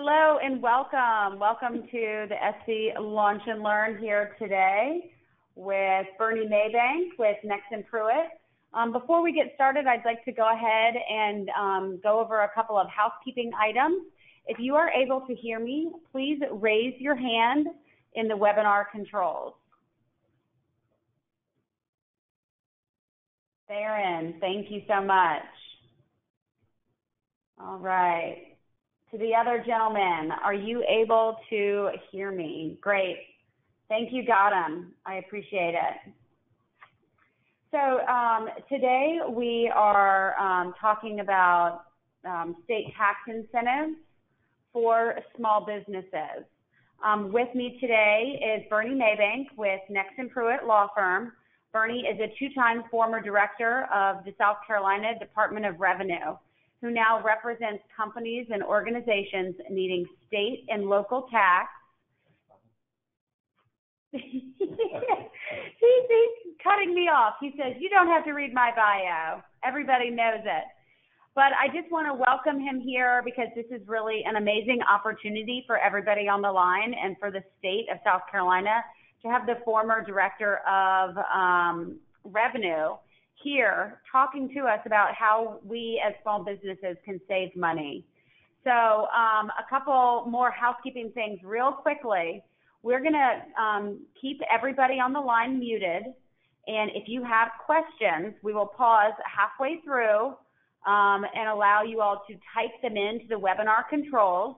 Hello and welcome. Welcome to the SC Launch and Learn here today with Burnie Maybank with Nexsen Pruet. Before we get started, I'd like to go ahead and go over a couple of housekeeping items. If you are able to hear me, please raise your hand in the webinar controls. Theron, thank you so much. All right. To the other gentlemen, are you able to hear me? Great. Thank you, Gautam. I appreciate it. So today we are talking about state tax incentives for small businesses. With me today is Burnie Maybank with Nexsen Pruet Law Firm. Burnie is a two-time former director of the South Carolina Department of Revenue, who now represents companies and organizations needing state and local tax. He's cutting me off. He says, you don't have to read my bio. Everybody knows it. But I just want to welcome him here because this is really an amazing opportunity for everybody on the line and for the state of South Carolina to have the former director of revenue here talking to us about how we as small businesses can save money. So a couple more housekeeping things real quickly. We're going to keep everybody on the line muted. And if you have questions, we will pause halfway through and allow you all to type them into the webinar controls.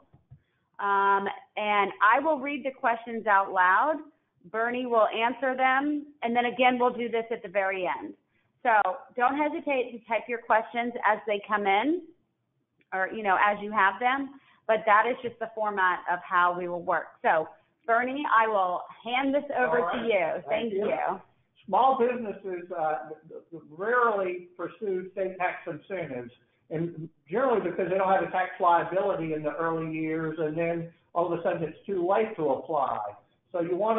And I will read the questions out loud. Burnie will answer them. And then again, we'll do this at the very end. So don't hesitate to type your questions as they come in or, as you have them. But that is just the format of how we will work. So, Burnie, I will hand this over to you. Thank you. Small businesses rarely pursue state tax incentives, and generally because they don't have a tax liability in the early years, and then all of a sudden it's too late to apply. So you want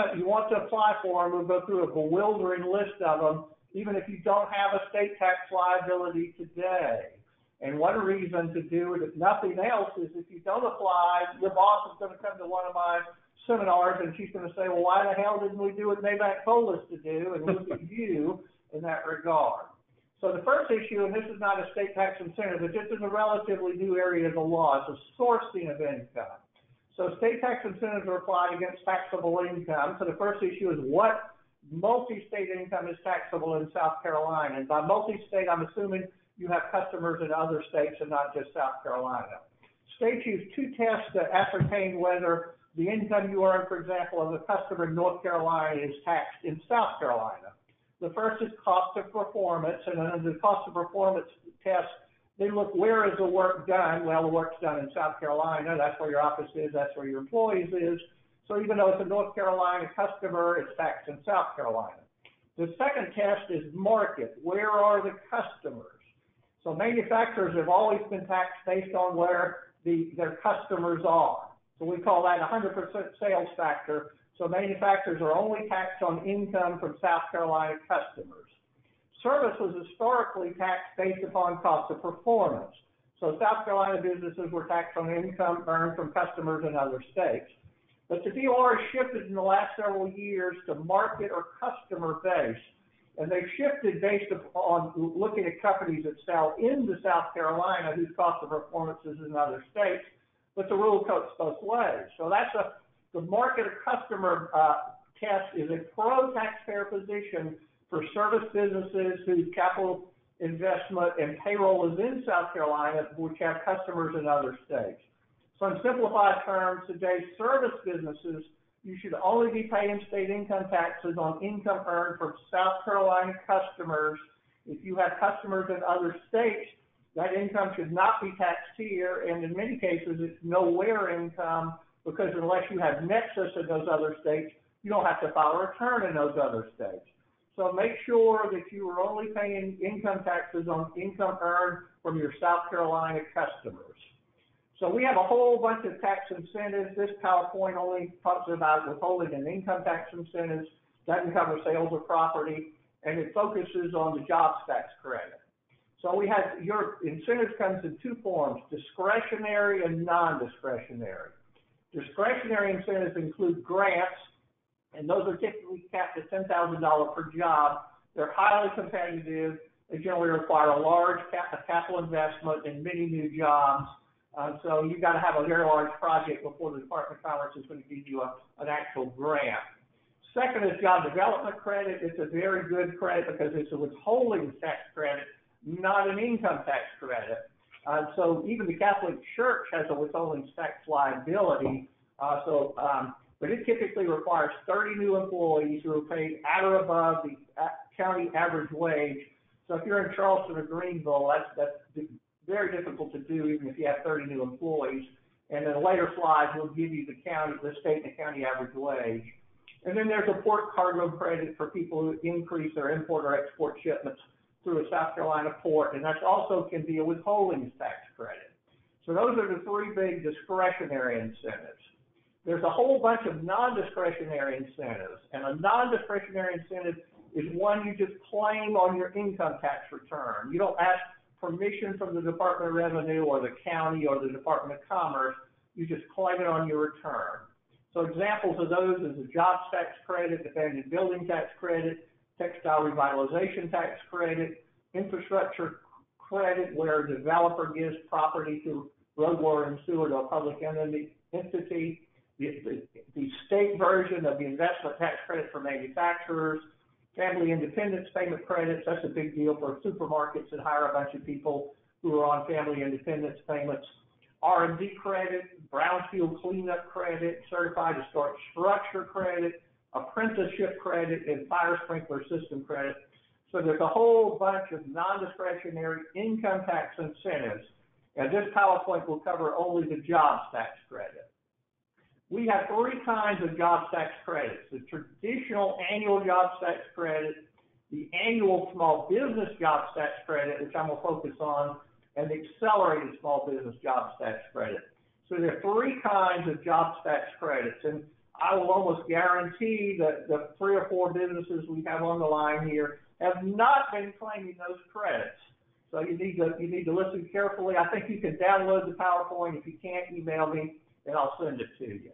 to apply for them. We'll go through a bewildering list of them, even if you don't have a state tax liability today. And one reason to do it, if nothing else, is if you don't apply, your boss is going to come to one of my seminars and she's going to say, well, why the hell didn't we do what Maybank told us to do? And look at you in that regard. So the first issue, and this is not a state tax incentive, but just in a relatively new area of the law, is the sourcing of income. So state tax incentives are applied against taxable income. So the first issue is what multi-state income is taxable in South Carolina. And by multi-state, I'm assuming you have customers in other states and not just South Carolina. States use two tests to ascertain whether the income you earn, for example, of a customer in North Carolina is taxed in South Carolina. The first is cost of performance, and under the cost of performance test, they look, where is the work done? Well, the work's done in South Carolina. That's where your office is. That's where your employees is. So even though it's a North Carolina customer, it's taxed in South Carolina. The second test is market. Where are the customers? So manufacturers have always been taxed based on where their customers are. So we call that 100% sales factor. So manufacturers are only taxed on income from South Carolina customers. Service was historically taxed based upon cost of performance. So South Carolina businesses were taxed on income earned from customers in other states. But the DOR has shifted in the last several years to market or customer base. And they've shifted based upon looking at companies that sell into South Carolina whose cost of performance is in other states. But the rule goes both ways. So that's the market or customer test is a pro-taxpayer position for service businesses whose capital investment and payroll is in South Carolina, which have customers in other states. So in simplified terms, today's service businesses, you should only be paying state income taxes on income earned from South Carolina customers. If you have customers in other states, that income should not be taxed here, and in many cases, it's nowhere income because unless you have nexus in those other states, you don't have to file a return in those other states. So make sure that you are only paying income taxes on income earned from your South Carolina customers. So we have a whole bunch of tax incentives. This PowerPoint only talks about withholding and income tax incentives, doesn't cover sales of property, and it focuses on the jobs tax credit. So we have your incentives comes in two forms, discretionary and non-discretionary. Discretionary incentives include grants, and those are typically capped at $10,000 per job. They're highly competitive. They generally require a large capital investment and many new jobs. So you've got to have a very large project before the Department of Commerce is going to give you an actual grant. Second is job development credit. It's a very good credit because it's a withholding tax credit, not an income tax credit. So even the Catholic Church has a withholding tax liability. But it typically requires 30 new employees who are paid at or above the county average wage. So if you're in Charleston or Greenville, that's very difficult to do even if you have 30 new employees. And then later slides will give you the state and the county average wage. And then there's a port cargo credit for people who increase their import or export shipments through a South Carolina port, and that also can be a withholding tax credit. So those are the three big discretionary incentives. There's a whole bunch of non-discretionary incentives, and a non-discretionary incentive is one you just claim on your income tax return. You don't ask permission from the Department of Revenue or the county or the Department of Commerce. You just claim it on your return. So examples of those is the jobs tax credit, abandoned building tax credit, textile revitalization tax credit, infrastructure credit where a developer gives property to road, water, and sewer to a public entity, the state version of the investment tax credit for manufacturers, family independence payment credits. That's a big deal for supermarkets that hire a bunch of people who are on family independence payments. R&D credit, brownfield cleanup credit, certified historic structure credit, apprenticeship credit, and fire sprinkler system credit. So there's a whole bunch of non-discretionary income tax incentives. And this PowerPoint will cover only the jobs tax credit. We have three kinds of jobs tax credits: the traditional annual jobs tax credit, the annual small business jobs tax credit, which I'm going to focus on, and the accelerated small business jobs tax credit. So there are three kinds of jobs tax credits, and I will almost guarantee that the 3 or 4 businesses we have on the line here have not been claiming those credits. So you need to listen carefully. I think you can download the PowerPoint. If you can't, email me, and I'll send it to you.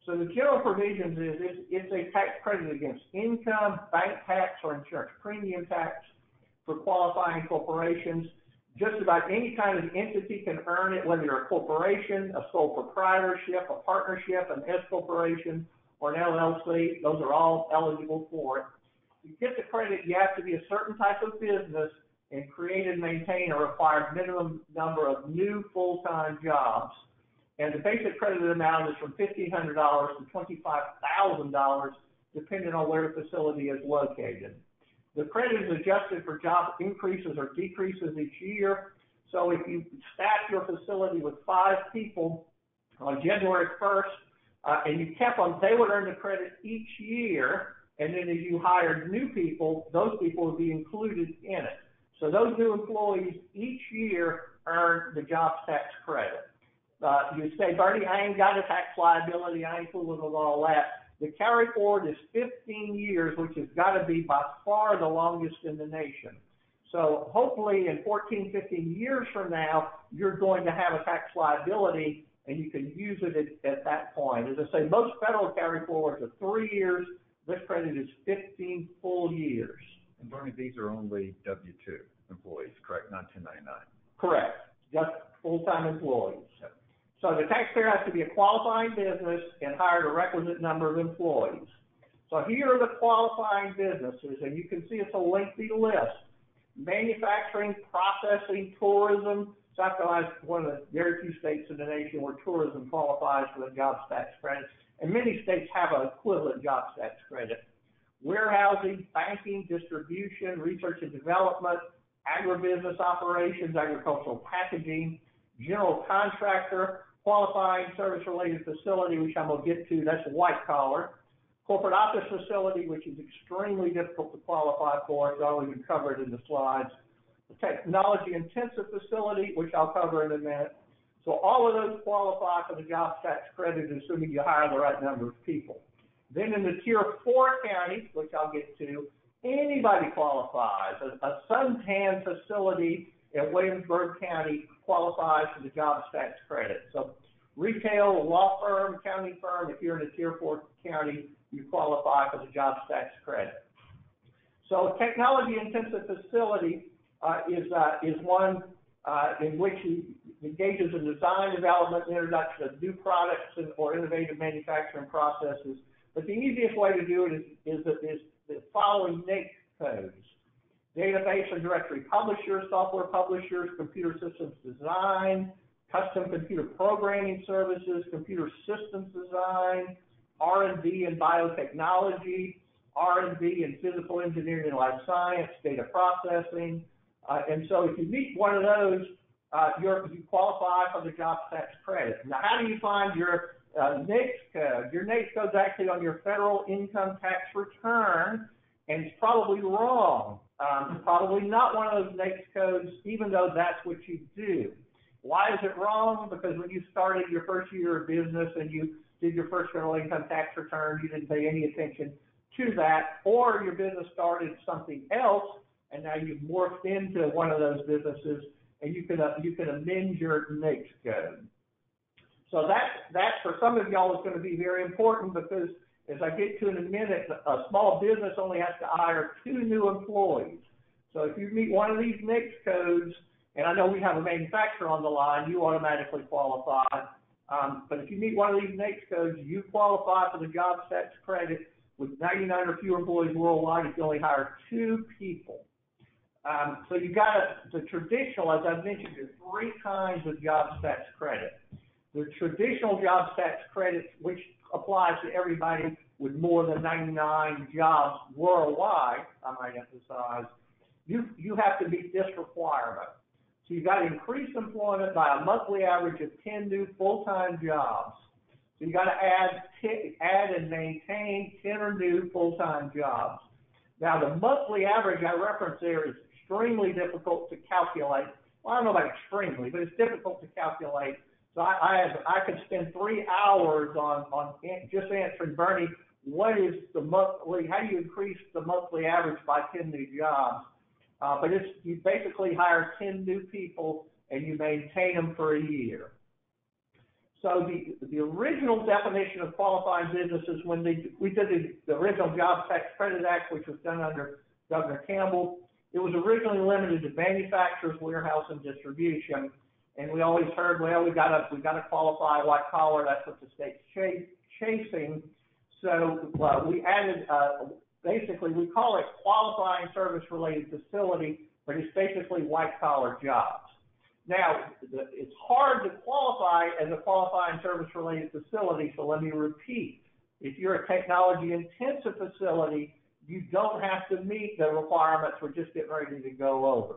So the general provisions is it's a tax credit against income, bank tax, or insurance premium tax for qualifying corporations. Just about any kind of entity can earn it, whether you're a corporation, a sole proprietorship, a partnership, an S corporation, or an LLC. Those are all eligible for it. To get the credit, you have to be a certain type of business and create and maintain a required minimum number of new full-time jobs. And the basic credit amount is from $1,500 to $25,000, depending on where the facility is located. The credit is adjusted for job increases or decreases each year. So if you staff your facility with 5 people on January 1st, and you kept them, they would earn the credit each year. And then as you hired new people, those people would be included in it. So those new employees each year earn the jobs tax credit. You say, Burnie, I ain't got a tax liability. I ain't fooling with all that. The carry forward is 15 years, which has got to be by far the longest in the nation. So hopefully in 14, 15 years from now, you're going to have a tax liability and you can use it at that point. As I say, most federal carry forwards are 3 years. This credit is 15 full years. And Burnie, these are only W-2 employees, correct? Not 1099. Correct. Just full-time employees. Yep. So the taxpayer has to be a qualifying business and hire a requisite number of employees. So here are the qualifying businesses, and you can see it's a lengthy list. Manufacturing, processing, tourism. South Carolina is one of the very few states in the nation where tourism qualifies for the jobs tax credit, and many states have an equivalent jobs tax credit. Warehousing, banking, distribution, research and development, agribusiness operations, agricultural packaging, general contractor, qualifying service-related facility, which I'm going to get to, that's white collar. Corporate office facility, which is extremely difficult to qualify for, so I'll even cover it in the slides. The technology-intensive facility, which I'll cover in a minute. So all of those qualify for the jobs tax credit, assuming you hire the right number of people. Then in the Tier 4 counties, which I'll get to, anybody qualifies. A suntan facility in Williamsburg County qualifies for the jobs tax credit. So retail, law firm, accounting firm. If you're in a Tier 4 county, you qualify for the jobs tax credit. So a technology-intensive facility is one in which he engages in design, development, and introduction of new products or innovative manufacturing processes. But the easiest way to do it is the following NAICS codes: database and directory publishers, software publishers, computer systems design, custom computer programming services, computer systems design, R&D and biotechnology, R&D and physical engineering and life science, data processing. And so if you meet one of those, you qualify for the jobs tax credit. Now, how do you find your NAICS code? Your NAICS code is actually on your federal income tax return, and it's probably wrong. Probably not one of those NAICS codes, even though that's what you do. Why is it wrong? Because when you started your first year of business and you did your first federal income tax return, you didn't pay any attention to that, or your business started something else, and now you've morphed into one of those businesses, and you can amend your NAICS code. So that for some of y'all is going to be very important, because as I get to in a minute, a small business only has to hire 2 new employees. So if you meet one of these NAICS codes, and I know we have a manufacturer on the line, you automatically qualify. But if you meet one of these NAICS codes, you qualify for the jobs tax credit with 99 or fewer employees worldwide if you only hire 2 people. So you got the traditional, as I mentioned, there's 3 kinds of jobs tax credit. The traditional jobs tax credit, which applies to everybody with more than 99 jobs worldwide, I might emphasize, you have to meet this requirement. So you've got to increase employment by a monthly average of 10 new full-time jobs. So you got to add and maintain 10 or new full-time jobs. Now the monthly average I referenced there is extremely difficult to calculate. Well, I don't know about extremely, but it's difficult to calculate. So I could spend 3 hours on just answering Burnie, what is the monthly, how do you increase the monthly average by 10 new jobs? But you basically hire 10 new people and you maintain them for a year. So the original definition of qualifying businesses, when we did the original Jobs Tax Credit Act, which was done under Governor Campbell, it was originally limited to manufacturers, warehouse, and distribution. And we always heard, well, we got to qualify white collar. That's what the state's chasing. So we added, basically, we call it qualifying service-related facility, but it's basically white collar jobs. Now, it's hard to qualify as a qualifying service-related facility, so let me repeat. If you're a technology-intensive facility, you don't have to meet the requirements we're just getting ready to go over.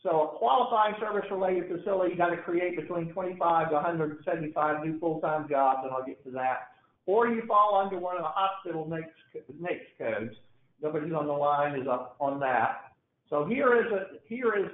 So a qualifying service-related facility, you got to create between 25 to 175 new full-time jobs, and I'll get to that. Or you fall under one of the hospital NAICS codes. Nobody on the line is up on that. So here is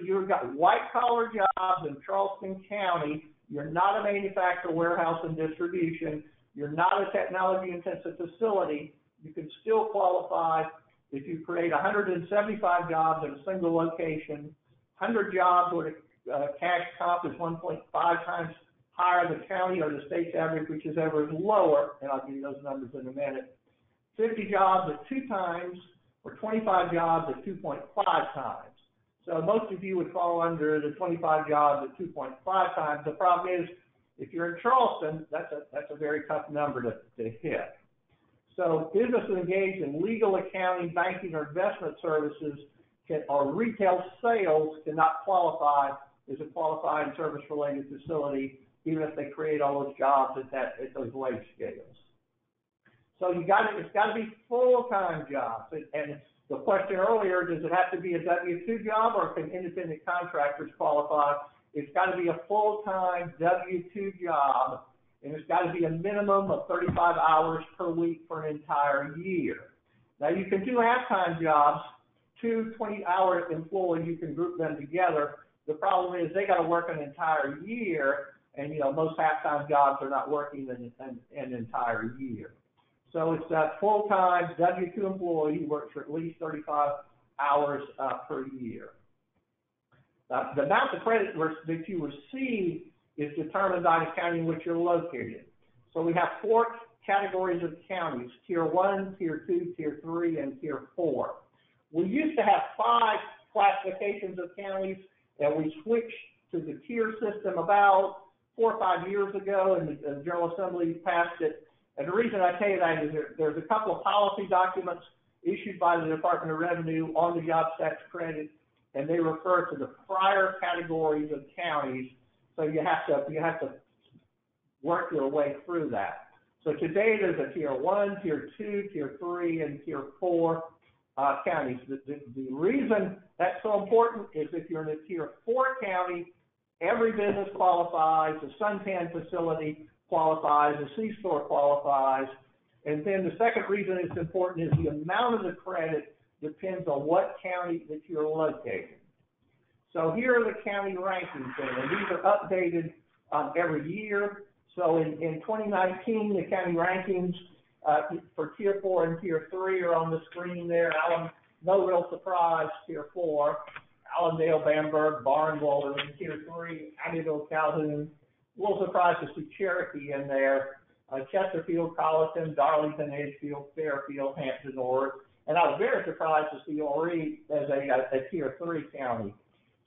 you've got white-collar jobs in Charleston County. You're not a manufacturer, warehouse, and distribution. You're not a technology-intensive facility. You can still qualify if you create 175 jobs in a single location, 100 jobs where the cash comp is 1.5 times higher than the county or the state's average, which is ever lower, and I'll give you those numbers in a minute. 50 jobs at 2 times, or 25 jobs at 2.5 times. So most of you would fall under the 25 jobs at 2.5 times. The problem is, if you're in Charleston, that's a very tough number to hit. So businesses engaged in legal, accounting, banking, or investment services or retail sales cannot qualify as a qualifying service-related facility, even if they create all those jobs at those wage scales. So it's got to be full-time jobs. And the question earlier, does it have to be a W-2 job, or can independent contractors qualify? It's got to be a full-time W-2 job, and it's got to be a minimum of 35 hours per week for an entire year. Now, you can do half-time jobs. 2 20-hour employees, you can group them together. The problem is they got to work an entire year, and most half-time jobs are not working an entire year. So it's a full-time W-2 employee who works for at least 35 hours per year. The amount of credit that you receive is determined by the county in which you're located. So we have 4 categories of counties: Tier 1, Tier 2, Tier 3, and Tier 4. We used to have 5 classifications of counties, and we switched to the tier system about 4 or 5 years ago, and the General Assembly passed it. And the reason I tell you that is there's a couple of policy documents issued by the Department of Revenue on the jobs tax credit, and they refer to the prior categories of counties. So you have to work your way through that. So today there's a Tier 1, Tier 2, Tier 3, and Tier 4 counties. The reason that's so important is if you're in a Tier 4 county, every business qualifies, the suntan facility qualifies, the C-store qualifies, and then the second reason it's important is the amount of the credit depends on what county that you're located. So here are the county rankings, and these are updated every year. So in 2019, the county rankings for Tier 4 and Tier 3 are on the screen there. No real surprise, Tier 4, Allendale, Bamberg, Barnwell in Tier 3, Abbeville, Calhoun. A little surprised to see Cherokee in there. Chesterfield, Colleton, Darlington, Edgefield, Fairfield, Hampton, North. And I was very surprised to see Horry as a Tier 3 county.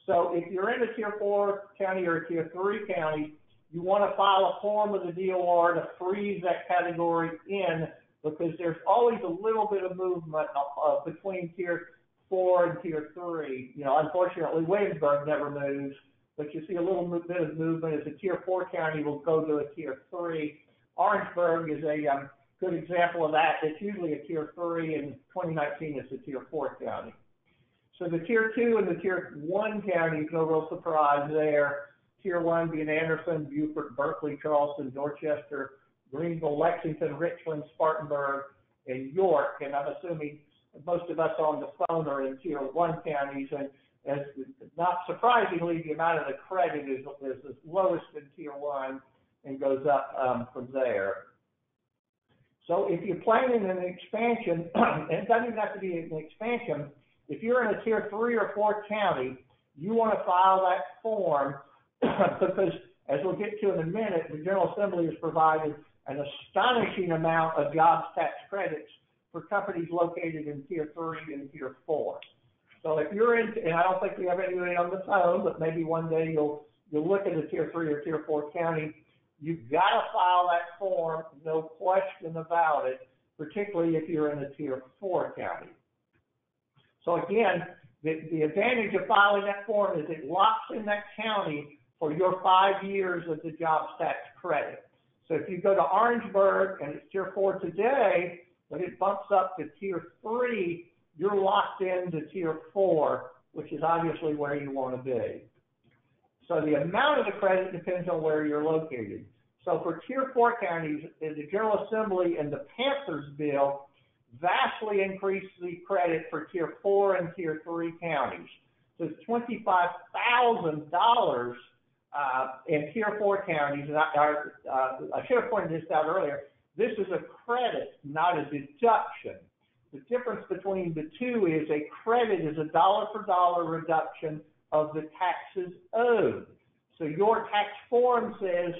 So if you're in a Tier 4 county or a Tier 3 county, you want to file a form with the DOR to freeze that category in, because there's always a little bit of movement between Tier 4 and Tier 3. You know, unfortunately, Williamsburg never moves, but you see a little bit of movement as a Tier 4 county will go to a Tier 3. Orangeburg is a good example of that. It's usually a Tier 3. In 2019, it's a Tier 4 county. So the Tier 2 and the Tier 1 counties, no real surprise there. Tier 1 being Anderson, Beaufort, Berkeley, Charleston, Dorchester, Greenville, Lexington, Richland, Spartanburg, and York. And I'm assuming most of us on the phone are in Tier 1 counties. And as not surprisingly, the amount of the credit is the lowest in Tier 1 and goes up from there. So if you're planning an expansion, and it doesn't even have to be an expansion, if you're in a Tier 3 or 4 county, you want to file that form because, as we'll get to in a minute, the General Assembly has provided an astonishing amount of jobs tax credits for companies located in Tier 3 and Tier 4. So if you're in, and I don't think we have anybody on the phone, but maybe one day you'll look at a Tier 3 or Tier 4 county, you've got to file that form, no question about it, particularly if you're in a Tier 4 county. So again, the advantage of filing that form is it locks in that county for your 5 years of the jobs tax credit. So if you go to Orangeburg and it's Tier 4 today, but it bumps up to Tier 3, you're locked into Tier 4, which is obviously where you want to be. So the amount of the credit depends on where you're located. So for Tier 4 counties, the General Assembly and the Panthers bill vastly increased the credit for Tier 4 and Tier 3 counties. So it's $25,000 in Tier 4 counties. And I should have pointed this out earlier. This is a credit, not a deduction. The difference between the two is a credit is a dollar-for-dollar reduction of the taxes owed. So your tax form says,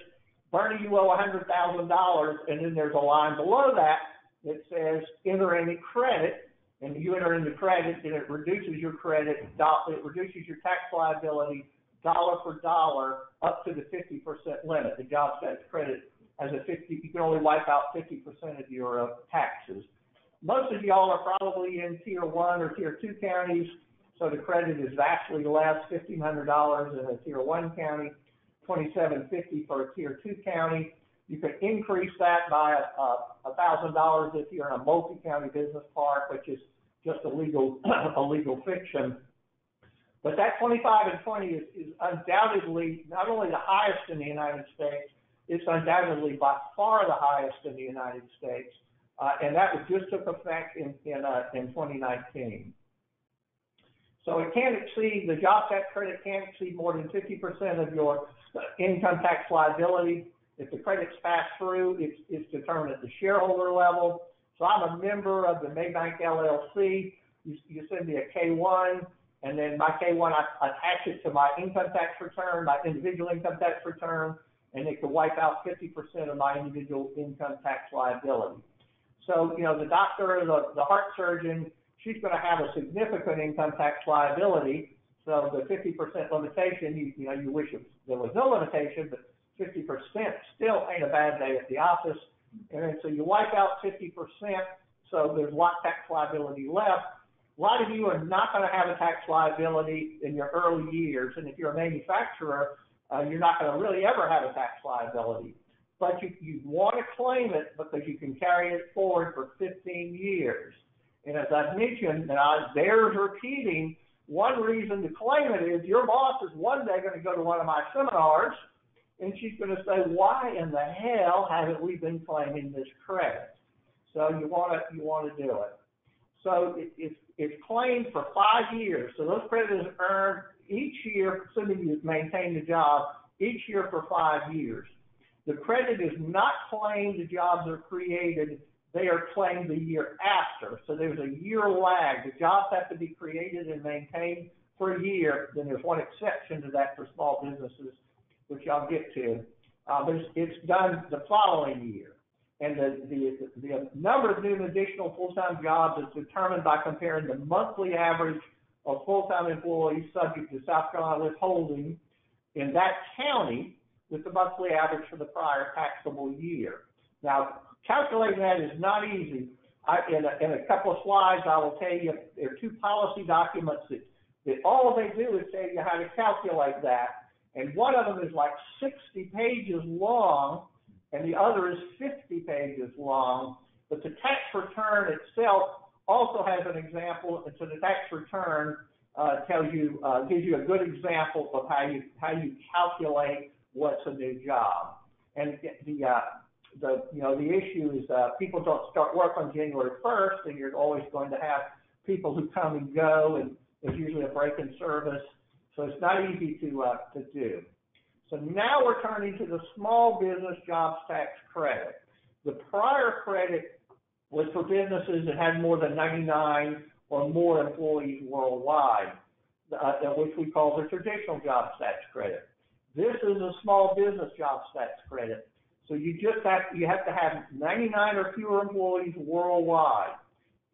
Burnie, you owe $100,000, and then there's a line below that that says enter any credit, and you enter in the credit, and it reduces your credit, it reduces your tax liability dollar for dollar up to the 50% limit. The jobs tax credit has a 50, you can only wipe out 50% of your taxes. Most of y'all are probably in Tier 1 or Tier 2 counties, so the credit is vastly less, $1,500 in a Tier 1 county, $2,750 for a Tier 2 county. You can increase that by $1,000 if you're in a multi-county business park, which is just a legal fiction. But that 25 and 20 is undoubtedly not only the highest in the United States, it's undoubtedly by far the highest in the United States. And that just took effect in 2019. So it can't exceed, the job tax credit can't exceed more than 50% of your income tax liability. If the credit's passed through, it's determined at the shareholder level. So I'm a member of the Maybank LLC. You send me a K-1, and then my K-1, I attach it to my income tax return, my individual income tax return. and it could wipe out 50% of my individual income tax liability. So, the doctor, the heart surgeon, she's going to have a significant income tax liability. So the 50% limitation, you wish there was no limitation, but 50% still ain't a bad day at the office. And then so you wipe out 50%, so there's what tax liability left. A lot of you are not going to have a tax liability in your early years, and if you're a manufacturer, you're not going to really ever have a tax liability. But you want to claim it because you can carry it forward for 15 years. And as I've mentioned, and there's repeating, one reason to claim it is your boss is one day going to go to one of my seminars, and she's going to say, why in the hell haven't we been claiming this credit? So you want to do it. So it's claimed for 5 years. So those credits are earned each year, assuming you've maintained the job, each year for 5 years. The credit is not claimed the jobs are created. They are claimed the year after. So there's a year lag. The jobs have to be created and maintained for a year. Then there's one exception to that for small businesses, which I'll get to. But it's done the following year. And the number of new and additional full-time jobs is determined by comparing the monthly average of full-time employees subject to South Carolina withholding in that county with the monthly average for the prior taxable year. Now, calculating that is not easy. In a couple of slides, I will tell you there are 2 policy documents that all they do is tell you how to calculate that. And one of them is like 60 pages long, and the other is 50 pages long. But the tax return itself also has an example, and so the tax return gives you a good example of how you calculate what's a new job. And the issue is people don't start work on January 1st, and you're always going to have people who come and go, and there's usually a break in service. So it's not easy to do. So now we're turning to the small business jobs tax credit. The prior credit was for businesses that had more than 99 or more employees worldwide, which we call the traditional jobs tax credit. This is a small business jobs tax credit. So you have to have 99 or fewer employees worldwide.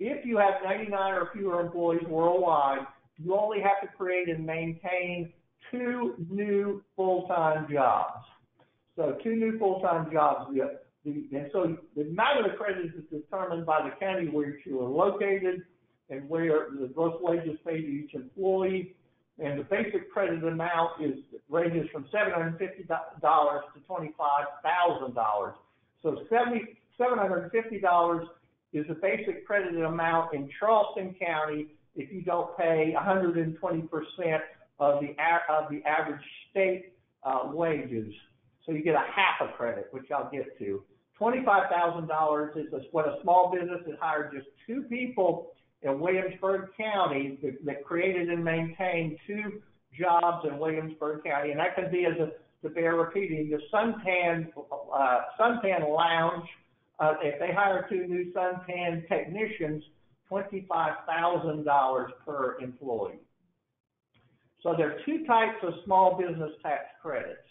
If you have 99 or fewer employees worldwide, you only have to create and maintain 2 new full-time jobs. So 2 new full-time jobs. And so the amount of the credit is determined by the county where you are located and where the gross wages paid to each employee. And the basic credit amount ranges from $750 to $25,000. So $750 is the basic credit amount in Charleston County if you don't pay 120% of the average state wages. So you get a half a credit, which I'll get to. $25,000 is what a small business that hired just 2 people in Williamsburg County that created and maintained 2 jobs in Williamsburg County. And that can be, to bear repeating, the suntan lounge. If they hire 2 new suntan technicians, $25,000 per employee. So there are 2 types of small business tax credits.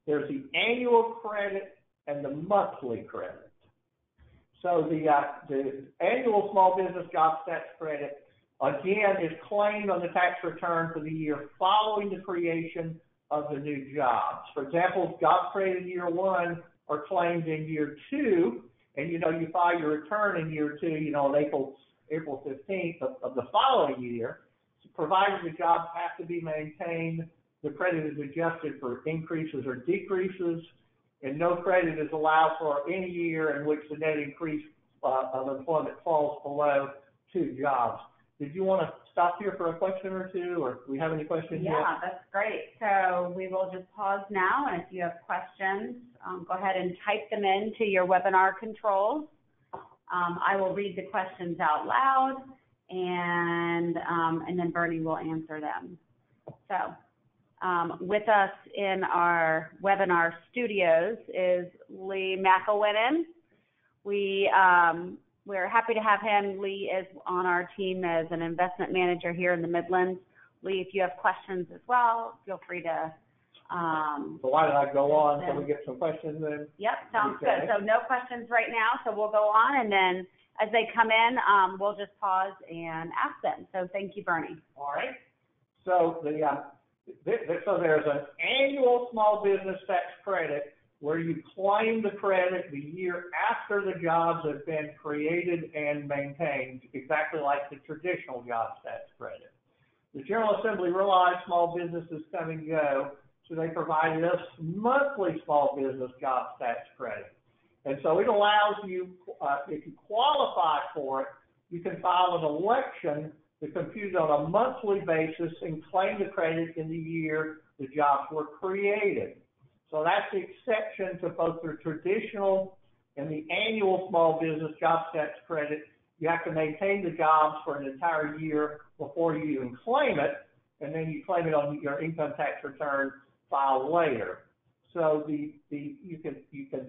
There's the annual credit and the monthly credit. So the annual small business jobs tax credit, again, is claimed on the tax return for the year following the creation of the new jobs. For example, jobs created in year 1 are claimed in year 2, and you file your return in year 2, on April 15th of the following year. So provided the jobs have to be maintained, the credit is adjusted for increases or decreases, and no credit is allowed for any year in which the net increase of employment falls below 2 jobs. Did you want to stop here for a question or 2, or do we have any questions yet? Yeah, that's great. So we will just pause now, and if you have questions, go ahead and type them into your webinar controls. I will read the questions out loud, and then Burnie will answer them. So with us in our webinar studios is Lee McElwennan. We're happy to have him. Lee is on our team as an investment manager here in the Midlands. Lee, if you have questions as well, feel free to So why don't I go on so we get some questions then? Yep, sounds Okay. good. So no questions right now, so we'll go on, and then as they come in, we'll just pause and ask them. So thank you, Burnie. All right. So so there's an annual small business tax credit where you claim the credit the year after the jobs have been created and maintained, exactly like the traditional jobs tax credit. The General Assembly realized small businesses come and go, so they provided us monthly small business jobs tax credit. And so it allows you, if you qualify for it, you can file an election to compute on a monthly basis and claim the credit in the year the jobs were created. So that's the exception to both the traditional and the annual small business jobs tax credit. You have to maintain the jobs for an entire year before you even claim it, and then you claim it on your income tax return filed later. So you can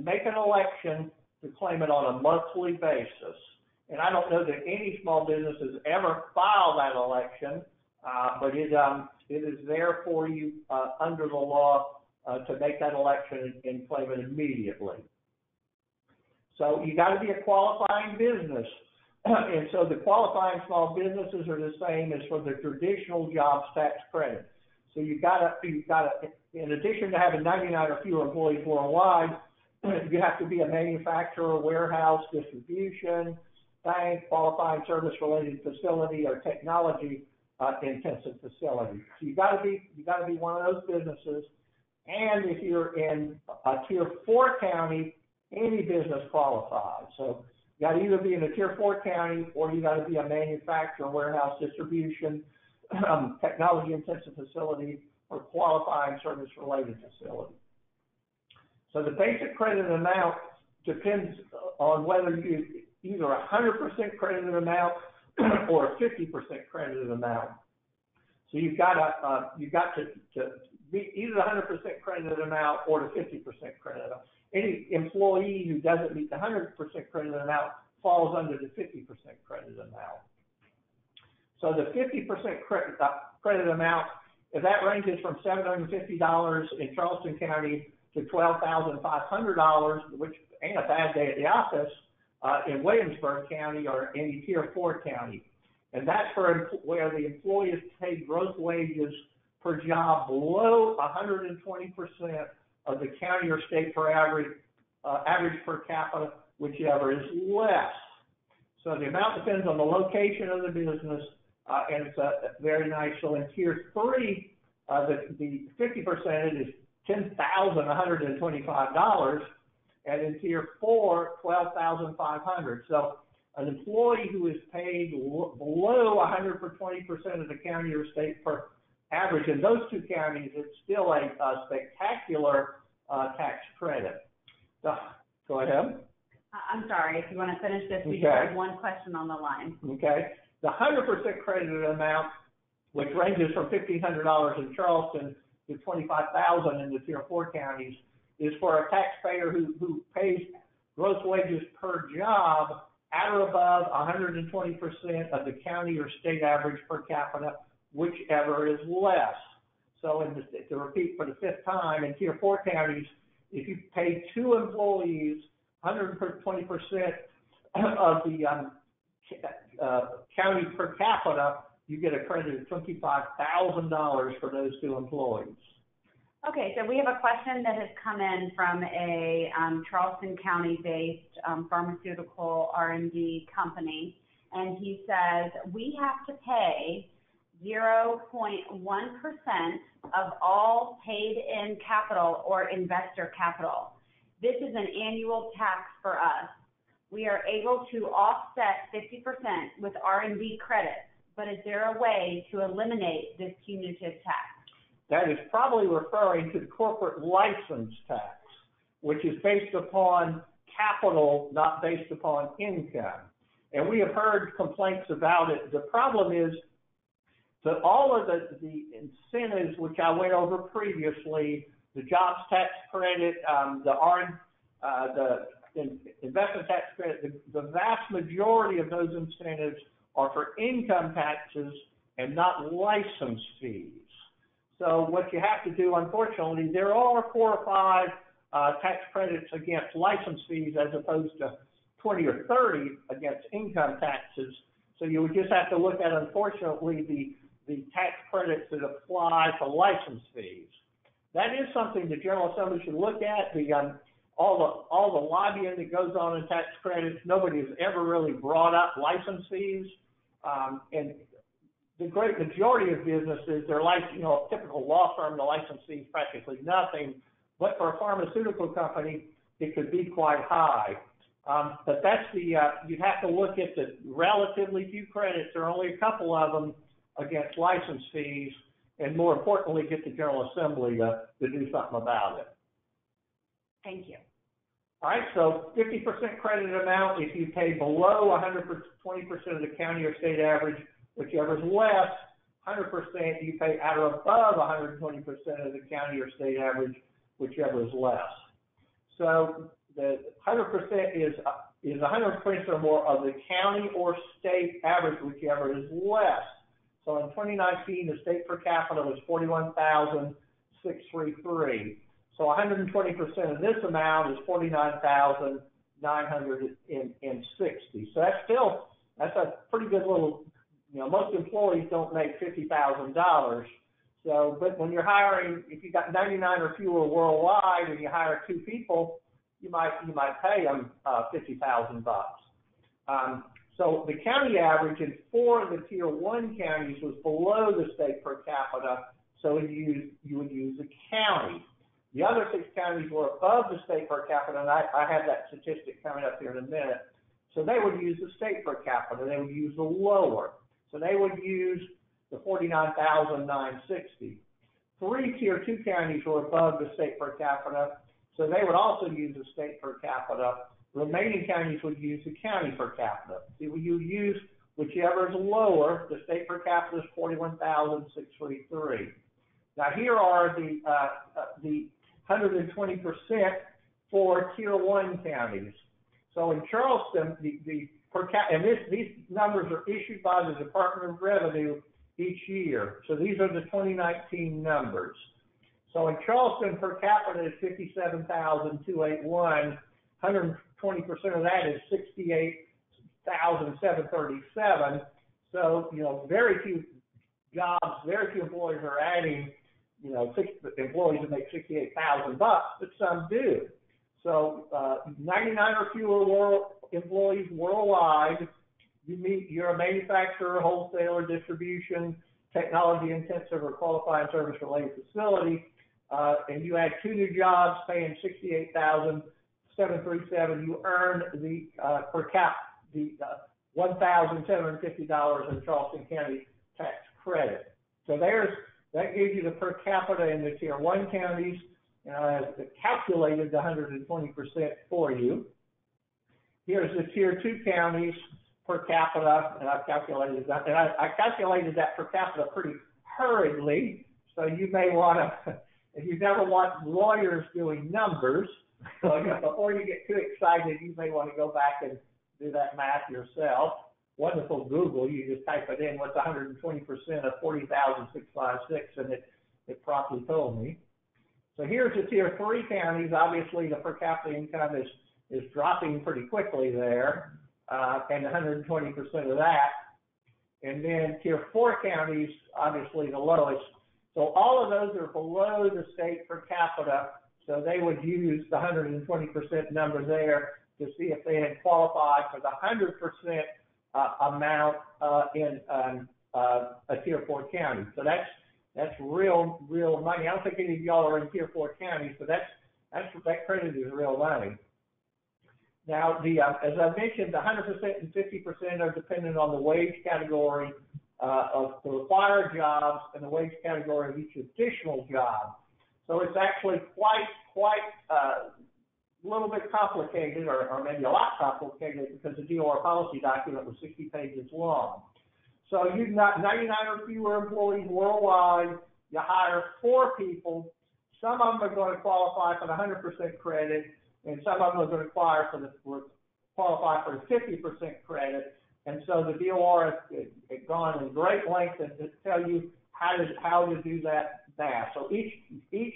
make an election to claim it on a monthly basis. And I don't know that any small business has ever filed that election, but it is there for you under the law to make that election and claim it immediately. So you got to be a qualifying business. And so the qualifying small businesses are the same as for the traditional jobs tax credit. So you've got to, in addition to having 99 or fewer employees worldwide, you have to be a manufacturer, warehouse, distribution, bank, qualifying service-related facility, or technology-intensive facility. So you got to be one of those businesses. And if you're in a Tier 4 county, any business qualifies. So you got to either be in a Tier 4 county, or you got to be a manufacturer, warehouse, distribution, technology-intensive facility, or qualifying service-related facility. So the basic credit amount depends on whether you either 100% credited amount or a 50% credited amount. So you've got to be either 100% credited amount or the 50% credit amount. Any employee who doesn't meet the 100% credit amount falls under the 50% credit amount. So the 50% credit amount, if that ranges from $750 in Charleston County to $12,500, which ain't a bad day at the office, in Williamsburg County or any Tier 4 county. And that's for where the employee is paid gross wages per job below 120% of the county or state per average per capita, whichever is less. So the amount depends on the location of the business, and it's very nice. So in Tier 3, the 50% is $10,125, and in Tier 4, $12,500. So an employee who is paid below 120% of the county or state per average in those two counties, it's still a spectacular tax credit. So, go ahead. I'm sorry, if you want to finish this, we Okay. just have one question on the line. Okay. The 100% credited amount, which ranges from $1,500 in Charleston to $25,000 in the Tier 4 counties, is for a taxpayer who pays gross wages per job at or above 120% of the county or state average per capita, whichever is less. So to repeat for the fifth time, in Tier 4 counties, if you pay two employees 120% of the county per capita, you get a credit of $25,000 for those two employees. Okay, so we have a question that has come in from a Charleston County-based pharmaceutical R&D company, and he says, we have to pay 0.1% of all paid-in capital or investor capital. This is an annual tax for us. We are able to offset 50% with R&D credits, but is there a way to eliminate this punitive tax? That is probably referring to the corporate license tax, which is based upon capital, not based upon income. And we have heard complaints about it. The problem is that all of the incentives, which I went over previously, the jobs tax credit, the investment tax credit, the vast majority of those incentives are for income taxes and not license fees. So what you have to do, unfortunately, there are 4 or 5 tax credits against license fees as opposed to 20 or 30 against income taxes. So you would just have to look at, unfortunately, the tax credits that apply to license fees. That is something the General Assembly should look at. All the lobbying that goes on in tax credits, nobody has ever really brought up license fees. And the great majority of businesses, they're like, a typical law firm, the license fee is practically nothing. But for a pharmaceutical company, it could be quite high. But that's you'd have to look at the relatively few credits. There are only a couple of them against license fees, and more importantly, get the General Assembly to do something about it. Thank you. All right, so 50% credit amount if you pay below 120% of the county or state average, whichever is less. 100% you pay at or above 120% of the county or state average, whichever is less. So the 100% is 100% or more of the county or state average, whichever is less. So in 2019, the state per capita was $41,633. So 120% of this amount is $49,960. So that's a pretty good little. Most employees don't make $50,000. So, but when you're hiring, if you got 99 or fewer worldwide, and you hire 2 people, you might pay them $50,000. So the county average in 4 of the Tier 1 counties was below the state per capita. So you would use the county. The other 6 counties were above the state per capita, and I have that statistic coming up here in a minute. So they would use the state per capita. They would use the lower. So they would use the $49,960. 3 Tier 2 counties were above the state per capita, so they would also use the state per capita. Remaining counties would use the county per capita. So you use whichever is lower. The state per capita is $41,633. Now here are the 120% for Tier 1 counties. So in Charleston, the per capita, and these numbers are issued by the Department of Revenue each year. So these are the 2019 numbers. So in Charleston, per capita is $57,281. 120% of that is $68,737. So very few jobs, very few employers are adding 6 employees that make $68,000, but some do. So 99 or fewer employees worldwide. You're a manufacturer, wholesaler, distribution, technology intensive, or qualifying service related facility, and you add 2 new jobs paying $68,737. You earn the per cap the $1,750 in Charleston County tax credit. So that gives you the per capita in the Tier 1 counties. I've calculated the 120% for you. Here's the Tier 2 counties per capita, and I've calculated that. And I calculated that per capita pretty hurriedly, so you may want to, if you never want lawyers doing numbers, so before you get too excited, you may want to go back and do that math yourself. Wonderful Google, you just type it in, what's 120% of 40,656, and it promptly told me. So here's the Tier 3 counties. Obviously, the per capita income is dropping pretty quickly there, and 120% of that. And then Tier 4 counties, obviously the lowest. So all of those are below the state per capita, so they would use the 120% number there to see if they had qualified for the 100% amount in a Tier 4 county. So that's real money. I don't think any of y'all are in Tier 4 counties, but that credit is real money. Now, as I mentioned, the 100% and 50% are dependent on the wage category of the required jobs and the wage category of each additional job. So it's actually quite a little bit complicated, or maybe a lot complicated, because the DOR policy document was 60 pages long. So you've got 99 or fewer employees worldwide. You hire 4 people. Some of them are going to qualify for the 100% credit, and some of them are going to qualify for the 50% credit. And so the DOR has gone in great length to tell you how to do that now. So each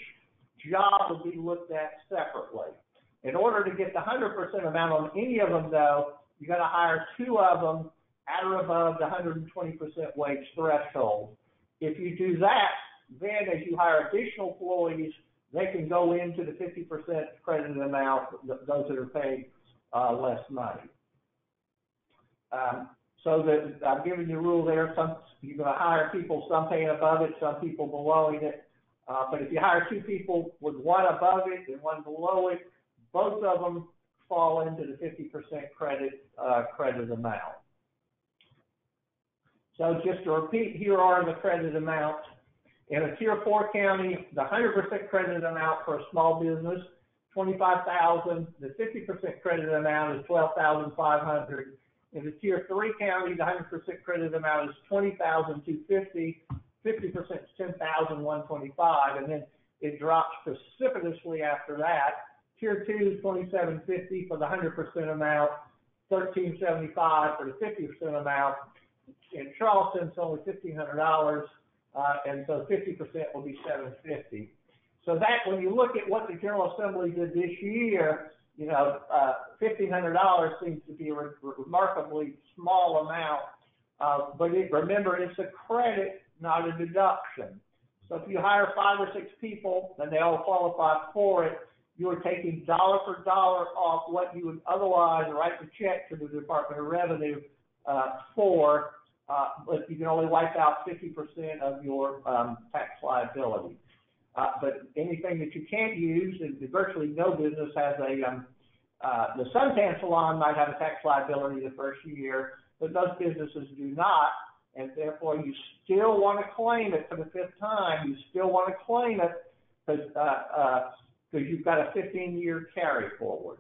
job will be looked at separately. In order to get the 100% amount on any of them, though, you got to hire 2 of them at or above the 120% wage threshold. If you do that, then as you hire additional employees, they can go into the 50% credited amount, those that are paid less money. So that I've given you a rule there. You're going to hire people, some paying above it, some people below it. But if you hire 2 people with one above it and one below it, both of them fall into the 50% credit amount. So just to repeat, here are the credit amounts. In a Tier 4 county, the 100% credit amount for a small business, $25,000. The 50% credit amount is $12,500. In the Tier 3 county, the 100% credit amount is $20,250. 50% is $10,125, and then it drops precipitously after that. Tier 2 is $2,750 for the 100% amount, $1,375 for the 50% amount. In Charleston, it's only $1,500, and so 50% will be $750. So that, when you look at what the General Assembly did this year, you know, $1,500 seems to be a remarkably small amount, but remember, it's a credit, not a deduction. So if you hire 5 or 6 people and they all qualify for it, you are taking dollar for dollar off what you would otherwise write the check to the Department of Revenue for, but you can only wipe out 50% of your tax liability. But anything that you can't use, and virtually no business has the suntan salon might have a tax liability the first year, but most businesses do not, and therefore you still want to claim it for the 5th time. You still want to claim it because you've got a 15-year carry forward.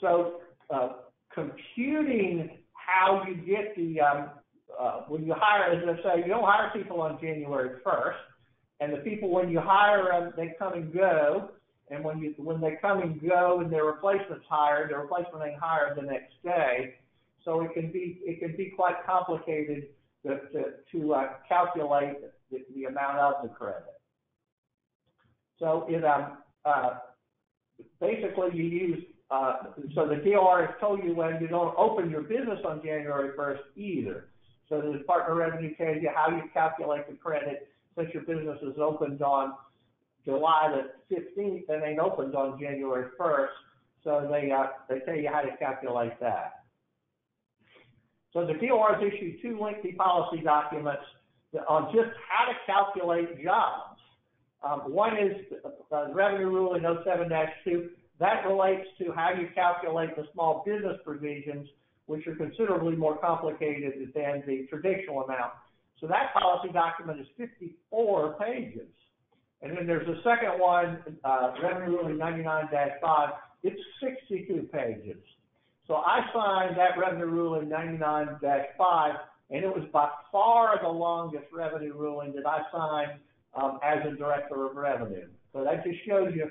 So computing how you get the when you hire, as I say, you don't hire people on January 1st, and the people, when you hire them, they come and go, and when they come and go and their replacement's hired, their replacement ain't hired the next day. So it can be quite complicated to calculate the amount of the credit. So it basically you use so the DOR has told you when you don't open your business on January 1st either. So the Department of Revenue tells you how you calculate the credit since your business is opened on July the 15th and ain't opened on January 1st. So they tell you how to calculate that. So the DOR has issued 2 lengthy policy documents on just how to calculate jobs. One is the Revenue Rule in 07-2. That relates to how you calculate the small business provisions, which are considerably more complicated than the traditional amount. So that policy document is 54 pages. And then there's a second one, Revenue Rule 99-5. It's 62 pages. So I signed that Revenue Ruling 99-5, and it was by far the longest revenue ruling that I signed as a Director of Revenue. So that just shows you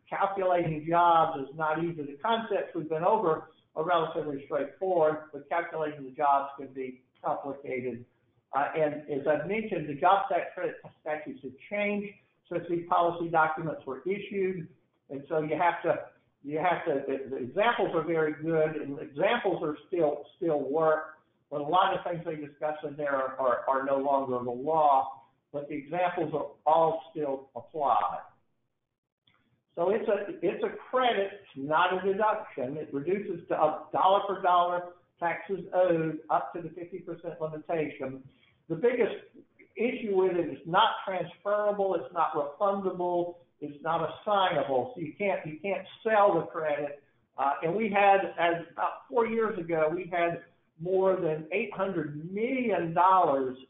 calculating jobs is not easy. The concepts we've been over are relatively straightforward, but calculating the jobs can be complicated. And as I've mentioned, the job tax credit statutes have changed since these policy documents were issued, and so you have to, the examples are very good, and examples are still work, but a lot of things they discuss in there are no longer the law, but the examples are all still apply. So it's a credit, not a deduction. It reduces to dollar for dollar taxes owed up to the 50% limitation. The biggest issue with it is not transferable, it's not refundable, it's not assignable, so you can't sell the credit. And we had, as about 4 years ago, we had more than $800 million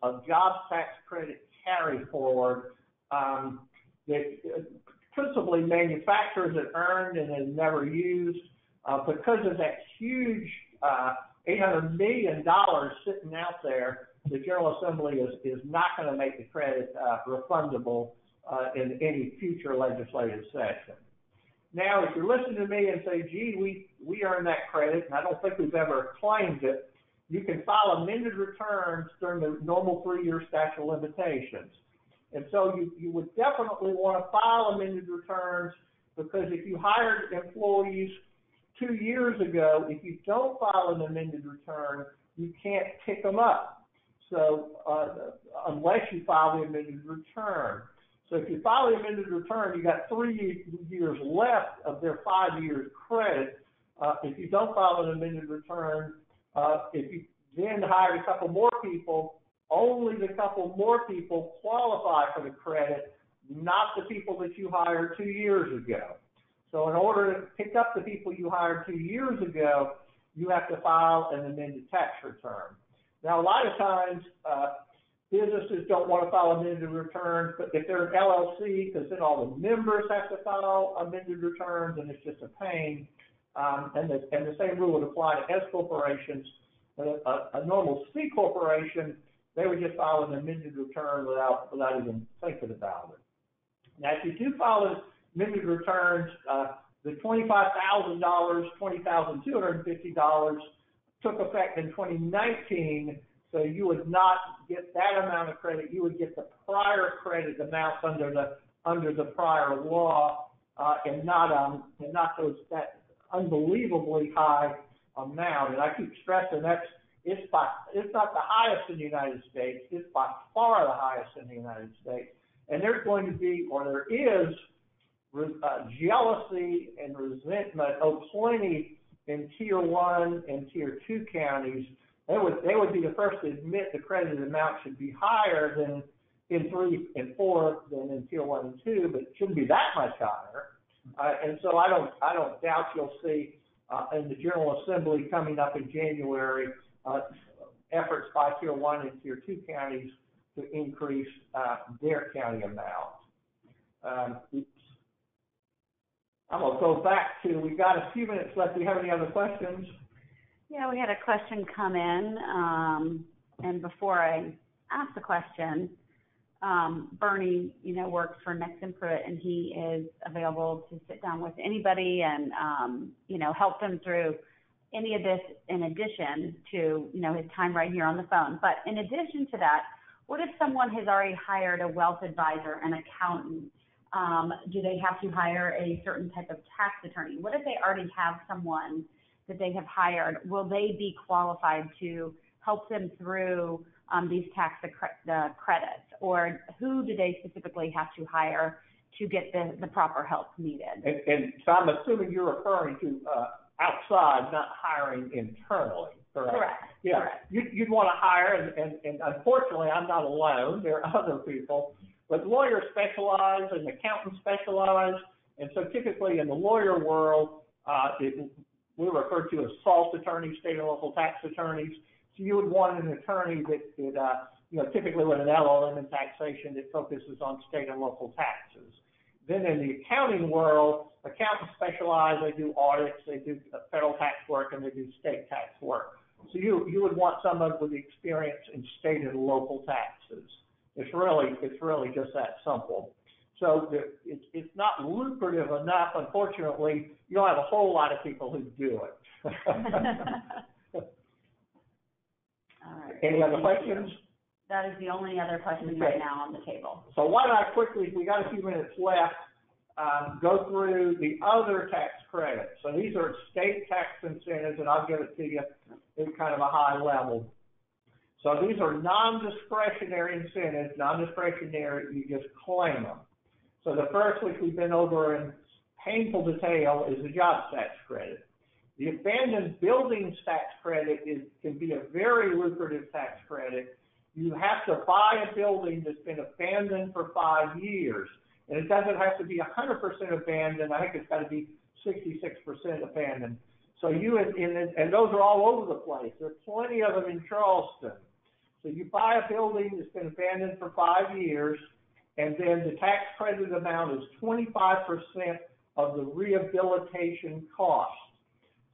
of jobs tax credit carry forward that principally manufacturers had earned and had never used because of that huge $800 million sitting out there. The General Assembly is not going to make the credit refundable in any future legislative session. Now, if you're listening to me and say, gee, we earned that credit, and I don't think we've ever claimed it, you can file amended returns during the normal 3-year statute of limitations. And so you would definitely want to file amended returns, because if you hired employees 2 years ago, if you don't file an amended return, you can't pick them up. So unless you file the amended return. So if you file the amended return, you got 3 years left of their 5 years credit. If you don't file an amended return, if you then hired a couple more people, only the couple more people qualify for the credit, not the people that you hired 2 years ago. So in order to pick up the people you hired 2 years ago, you have to file an amended tax return. Now, a lot of times, businesses don't want to file amended returns, but if they're an LLC, because then all the members have to file amended returns, and it's just a pain. And the same rule would apply to S corporations. A normal C corporation, they would just file an amended return without even thinking about it. Now, if you do file amended returns, the $25,000, $20,250 took effect in 2019, so you would not get that amount of credit. You would get the prior credit amounts under the prior law, and not that unbelievably high amount. And I keep stressing it's not the highest in the United States. It's by far the highest in the United States. And there's going to be, or there is, jealousy and resentment plenty in Tier 1 and Tier 2 counties. They would be the first to admit the credit amount should be higher than in 3 and 4 than in Tier 1 and 2, but it shouldn't be that much higher. And so I don't doubt you'll see in the General Assembly coming up in January efforts by Tier 1 and Tier 2 counties to increase their county amount. I'm going to go back to, we've got a few minutes left. Do you have any other questions? Yeah, we had a question come in, and before I ask the question, Burnie, works for Nexsen Pruet, and he is available to sit down with anybody and, help them through any of this in addition to, his time right here on the phone. But in addition to that, what if someone has already hired a wealth advisor, an accountant? Do they have to hire a certain type of tax attorney? What if they already have someone that they have hired? Will they be qualified to help them through these tax credits? Or who do they specifically have to hire to get the proper help needed? And so I'm assuming you're referring to outside, not hiring internally, correct? Correct. Yeah. Correct. You'd want to hire, and unfortunately I'm not alone, there are other people, but lawyers specialize and accountants specialize, and so typically in the lawyer world, we refer to as SALT attorneys, state and local tax attorneys. So you would want an attorney that typically with an LLM in taxation that focuses on state and local taxes. Then in the accounting world, accountants specialize, they do audits, they do federal tax work, and they do state tax work. So you would want someone with experience in state and local taxes. It's really just that simple. So it's not lucrative enough, unfortunately. You don't have a whole lot of people who do it. All right. Any other questions? That is the only other question right now on the table. So why don't I quickly, we got a few minutes left, go through the other tax credits. So these are state tax incentives, and I'll give it to you in kind of a high level. So these are non-discretionary incentives, non-discretionary, you just claim them. So the first, which we've been over in painful detail, is the jobs tax credit. The abandoned buildings tax credit can be a very lucrative tax credit. You have to buy a building that's been abandoned for 5 years. And it doesn't have to be 100% abandoned. I think it's got to be 66% abandoned. So and those are all over the place. There are plenty of them in Charleston. So you buy a building that's been abandoned for 5 years, and then the tax credit amount is 25% of the rehabilitation cost.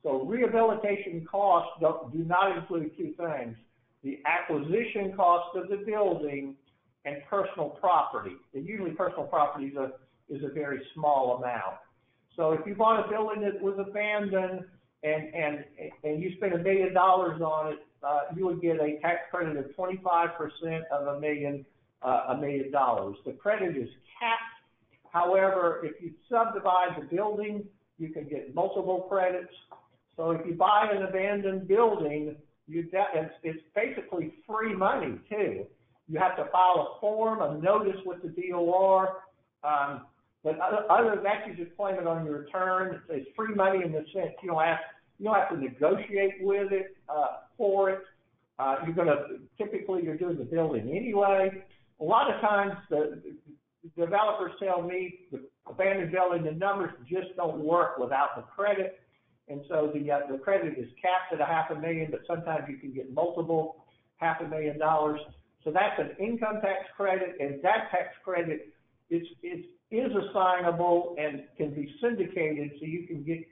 So rehabilitation costs do not include two things: the acquisition cost of the building and personal property. And usually personal property is a very small amount. So if you bought a building that was abandoned and you spent $1 million on it, you would get a tax credit of 25% of $1 million. The credit is capped. However, if you subdivide the building, you can get multiple credits. So if you buy an abandoned building, it's basically free money too. You have to file a form, a notice with the DOR. But other than that, you just claim it on your return. It's free money in the sense you don't have to negotiate with it for it. You're doing the building anyway. A lot of times the developers tell me the abandoned building, the numbers just don't work without the credit. And so the credit is capped at $500,000, but sometimes you can get multiple $500,000. So that's an income tax credit, and that tax credit is assignable and can be syndicated, so you can get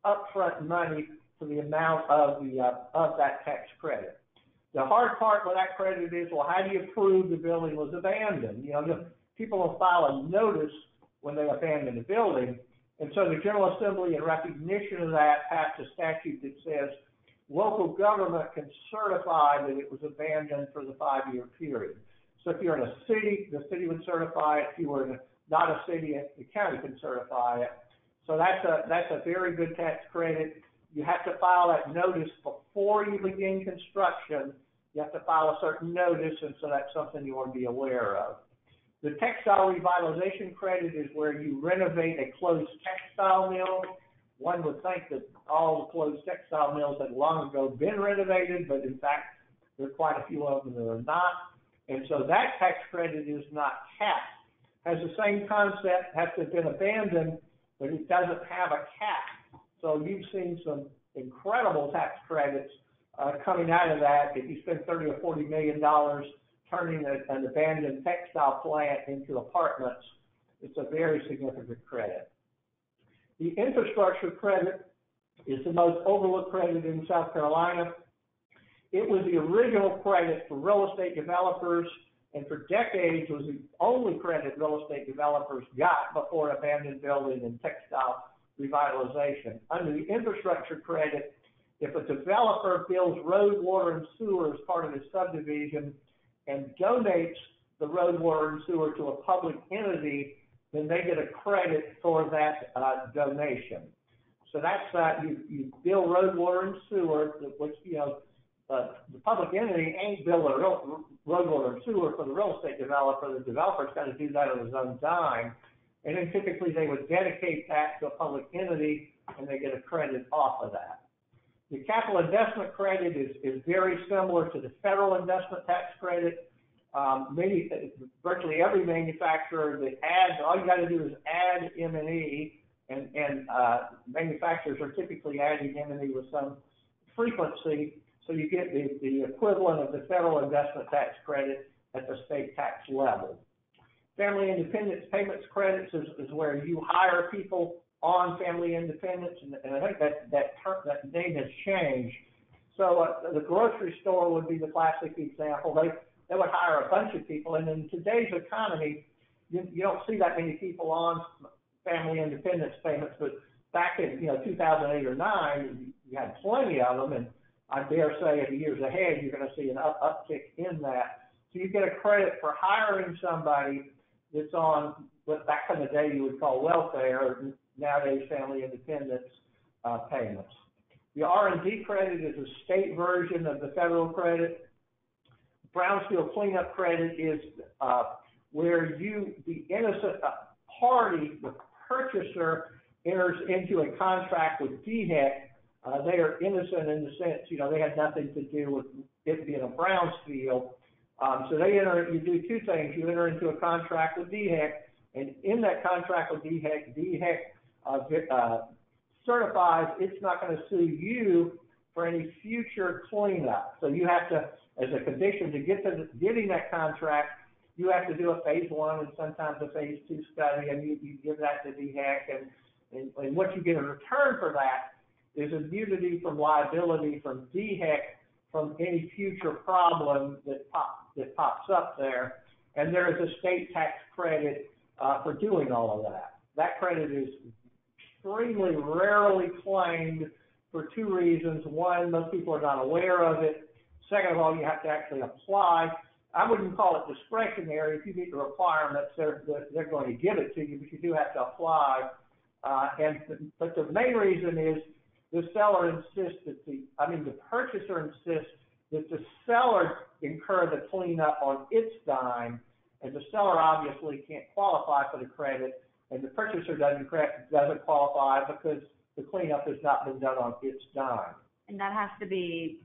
upfront money for the amount of that tax credit. The hard part with that credit is, well, how do you prove the building was abandoned? People will file a notice when they abandon the building, and so the General Assembly, in recognition of that, passed a statute that says local government can certify that it was abandoned for the 5-year period. So if you're in a city, the city would certify it. If you were not a city, the county can certify it. So that's a very good tax credit. You have to file that notice before you begin construction. You have to file a certain notice, and so that's something you want to be aware of. The textile revitalization credit is where you renovate a closed textile mill. One would think that all the closed textile mills had long ago been renovated, but in fact, there are quite a few of them that are not. And so that tax credit is not capped. Has the same concept, has to have been abandoned, but it doesn't have a cap. So you've seen some incredible tax credits coming out of that. If you spend $30 or $40 million turning an abandoned textile plant into apartments, it's a very significant credit. The infrastructure credit is the most overlooked credit in South Carolina. It was the original credit for real estate developers, and for decades was the only credit real estate developers got before abandoned building and textile revitalization. Under the infrastructure credit, if a developer builds road, water, and sewer as part of his subdivision and donates the road, water, and sewer to a public entity, then they get a credit for that donation. So that's you build road, water, and sewer, which the public entity ain't building road, water, and sewer for the real estate developer. The developer's got to do that on his own dime, and then typically they would dedicate that to a public entity, and they get a credit off of that. The capital investment credit is very similar to the federal investment tax credit. Virtually every manufacturer that adds, all you got to do is add M&E, and manufacturers are typically adding M&E with some frequency, so you get the equivalent of the federal investment tax credit at the state tax level. Family independence payments credits is where you hire people on family independence, and I think that name has changed. So the grocery store would be the classic example. They would hire a bunch of people, and in today's economy, you don't see that many people on family independence payments, but back in 2008 or 9, you had plenty of them, and I dare say in the years ahead, you're going to see an uptick in that. So you get a credit for hiring somebody that's on what back in the day you would call welfare, nowadays family independence payments. The R&D credit is a state version of the federal credit. Brownfield cleanup credit is where the innocent party, the purchaser, enters into a contract with DHEC. They are innocent in the sense, they had nothing to do with it being a brownfield. So you do two things. You enter into a contract with DHEC, and in that contract with DHEC certifies it's not going to sue you for any future cleanup. So you have to, as a condition to getting that contract, you have to do a phase 1 and sometimes a phase 2 study, and you give that to DHEC, and what you get in return for that is immunity from liability from DHEC from any future problem that pops up there, and there is a state tax credit for doing all of that. That credit is extremely rarely claimed for two reasons. One, most people are not aware of it. Second of all, you have to actually apply. I wouldn't call it discretionary. If you meet the requirements, they're going to give it to you, but you do have to apply. But the main reason is the seller insists that the purchaser insists that the seller incur the cleanup on its dime, and the seller obviously can't qualify for the credit, and the purchaser doesn't qualify because the cleanup has not been done on its dime. And that has to be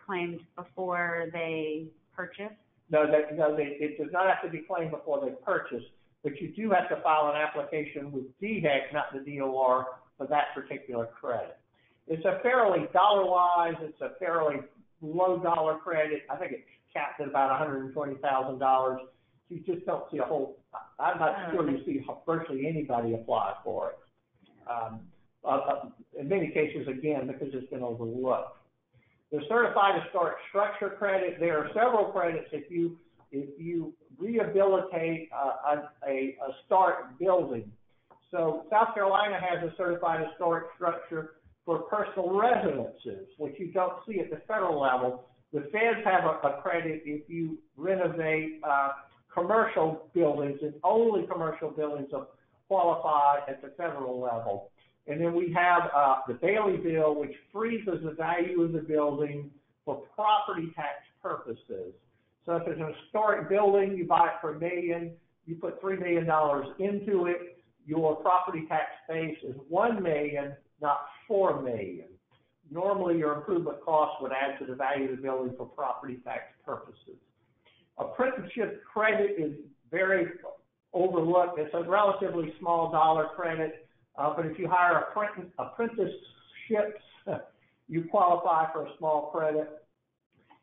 claimed before they purchase? No, it does not have to be claimed before they purchase, but you do have to file an application with DHEC, not the DOR, for that particular credit. It's a fairly dollar-wise, it's a fairly low dollar credit. I think it's capped at about $120,000. You just don't see I'm not sure you see virtually anybody apply for it. In many cases, again, because it's been overlooked. The certified historic structure credit, there are several credits if you rehabilitate a historic building. So South Carolina has a certified historic structure for personal residences, which you don't see at the federal level. The feds have a credit if you renovate commercial buildings, and only commercial buildings qualify at the federal level. And then we have the Bailey bill, which freezes the value of the building for property tax purposes. So if it's an historic building, you buy it for $1 million, you put $3 million into it, your property tax base is $1 million, not $4 million. Normally, your improvement costs would add to the value of the building for property tax purposes. Apprenticeship credit is very overlooked. It's a relatively small dollar credit, but if you hire apprenticeships, you qualify for a small credit.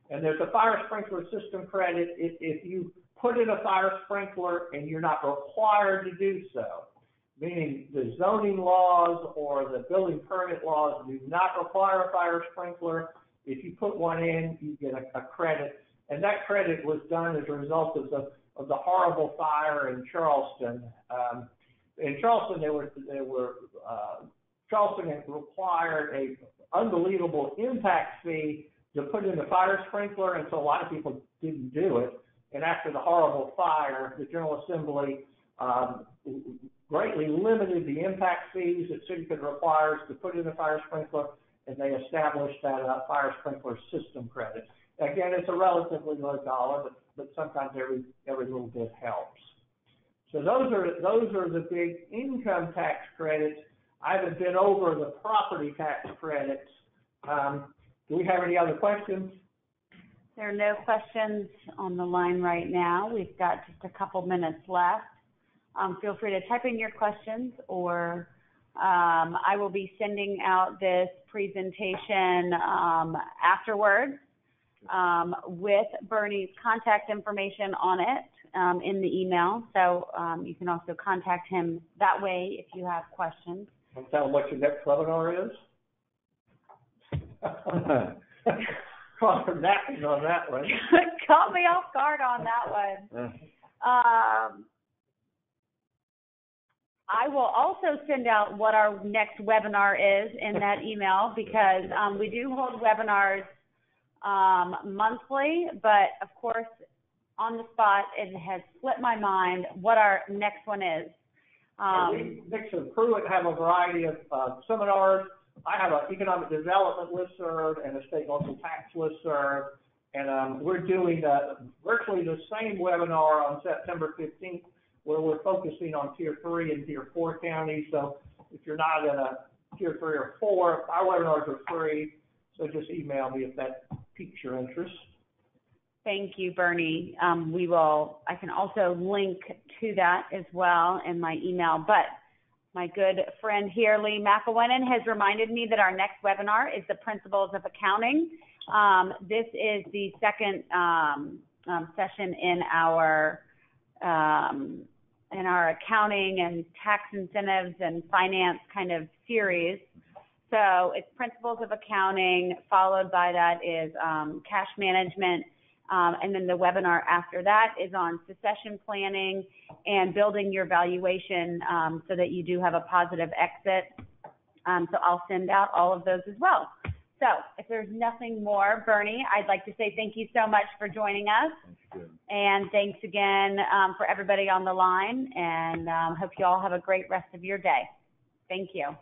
And there's a fire sprinkler system credit if you put in a fire sprinkler and you're not required to do so, meaning the zoning laws or the building permit laws do not require a fire sprinkler. If you put one in, you get a credit. And that credit was done as a result of the horrible fire in Charleston. In Charleston, Charleston had required an unbelievable impact fee to put in the fire sprinkler, and so a lot of people didn't do it. And after the horrible fire, the General Assembly greatly limited the impact fees that city could require to put in a fire sprinkler, and they established that fire sprinkler system credit. Again, it's a relatively low dollar, but sometimes every little bit helps. So those are the big income tax credits. I haven't been over the property tax credits. Do we have any other questions? There are no questions on the line right now. We've got just a couple minutes left. Feel free to type in your questions, or I will be sending out this presentation afterwards with Burnie's contact information on it in the email. So you can also contact him that way if you have questions. Tell him what your next webinar is. Caught her napping on that one. Caught me off guard on that one. I will also send out what our next webinar is in that email, because we do hold webinars monthly, but of course, on the spot, it has slipped my mind what our next one is. Nexsen Pruet have a variety of seminars. I have an economic development listserv and a state local tax listserv, and we're doing virtually the same webinar on September 15th, where we're focusing on Tier 3 and Tier 4 counties. So if you're not in a Tier 3 or 4, our webinars are free, so just email me if that piques your interest. Thank you, Burnie. I can also link to that as well in my email, but my good friend here, Lee McElwennon, has reminded me that our next webinar is the Principles of Accounting. This is the second session in our accounting and tax incentives and finance kind of series. So it's Principles of Accounting, followed by that is cash management, and then the webinar after that is on succession planning and building your valuation so that you do have a positive exit. So I'll send out all of those as well. So if there's nothing more, Burnie, I'd like to say thank you so much for joining us. Thank you. And thanks again for everybody on the line. And hope you all have a great rest of your day. Thank you.